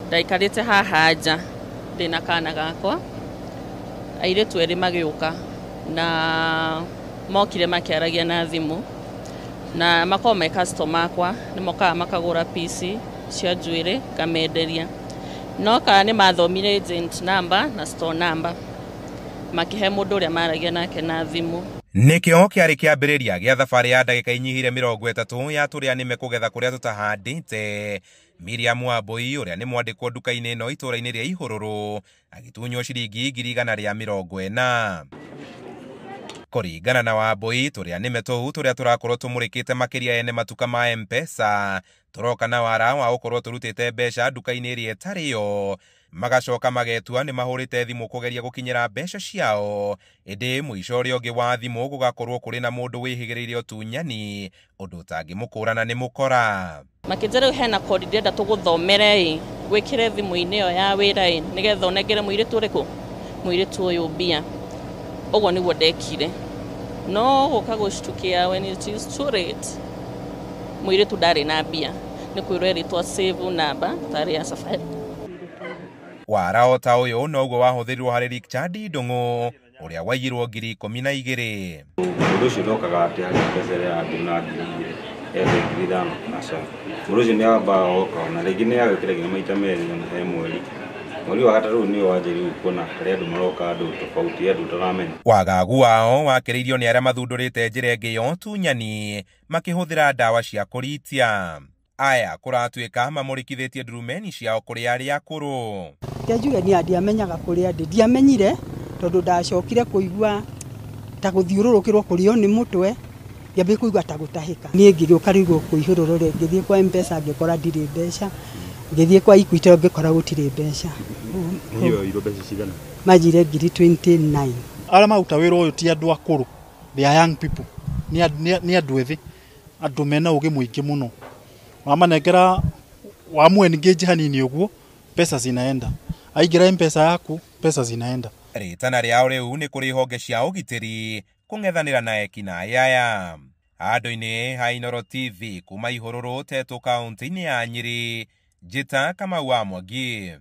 Ndaikarite haha nja ndina kana gakwa airetu eri magiuka na mokire makiaragia na thimu na makoma me customer akwa nimoka makagura PC cia njuire kamenderia no kana ni mathomire agent number na store number makihe mundu uria maragia nake na thimu. Nikio kiari kiambiriria gia thabari ya ndagika inyihire 30 ya turia nime kugetha kuria tutahandite. Miriam Wambui uria ni mwandikwo nduka-ini ino itura-ini ria Ihururu agitunywo ciringi 140. Kuringana na Wambui, turia nime tuu turia turakorwo tumurikite makiria ene matuka ma M-Pesa turoka na wara wa gukorwo turutite mbeca nduka-ini iria itario magacoka magetua ni mahurite thimu kugeria gukinyira mbeca ciao indi muico ria ungi wa thimu gugakorwo kuri na mundu wihigiriire utunyani undu utangimukurana ni mukora. Makijera hena code ndenda tuguthomere gwikire thimu-ini yo ya wira nigetha onengere muiritu uriku muiritu uyu mbia ogwo niguo ndekire no guka gushtukia when it is too late muiritu ndari na mbia ni kwirwo eritwa save number tari ya safari. Wara o ta uyu noguo wahuthirirwo hari Richard Ndung'u uria waiyirwo 12,000. Mundu ucio ndokaga ati hari mbeca ya andu na ngiri ithano aca mundu ucio ni amba oka na ringi ni agikire nginya maita meri he mweri mweri wa gatatu ni wanjiri kuona hari andu maroka andu tofauti andu taramenya. Wagagu wao wakiriirio ni aria mathundurite njira ingi ya utunyani makihuthira ndawa cia kuritia. Aya kuratuika mamurikithitie ndurumeni ciao kuri aria akuru. Ndejuge ni ndiamenyaga kuri andi ndiamenyire tondu ndacokire kuigua ta guthiururukirwo kurio ni mutwe ndiambe kuigua ta gutahika ni ngigiuka rigo kuihururu ngithie kwa M-Pesa ngikora ndire mbeca ngithie kwa Equity ngikora gutire mbeca. Hiyo iro mbeca cigana majire 29. Ara mauta wiro uyu ti andu akuru, they are young people, ni andu ethi andu mena ugi muingi muno wamanengera wamwe engage hanini uguo pesa zinaenda aigira M-Pesa yaku pesa zinaenda. Ritana riao riu ni kuri honge cia ugitiri kung'ethanira na ekina aya andu-ini ha Inooro TV kuma Ihururu Tetu kaunti-ini ya Nyeri. Njita Kamau wa Mwangi.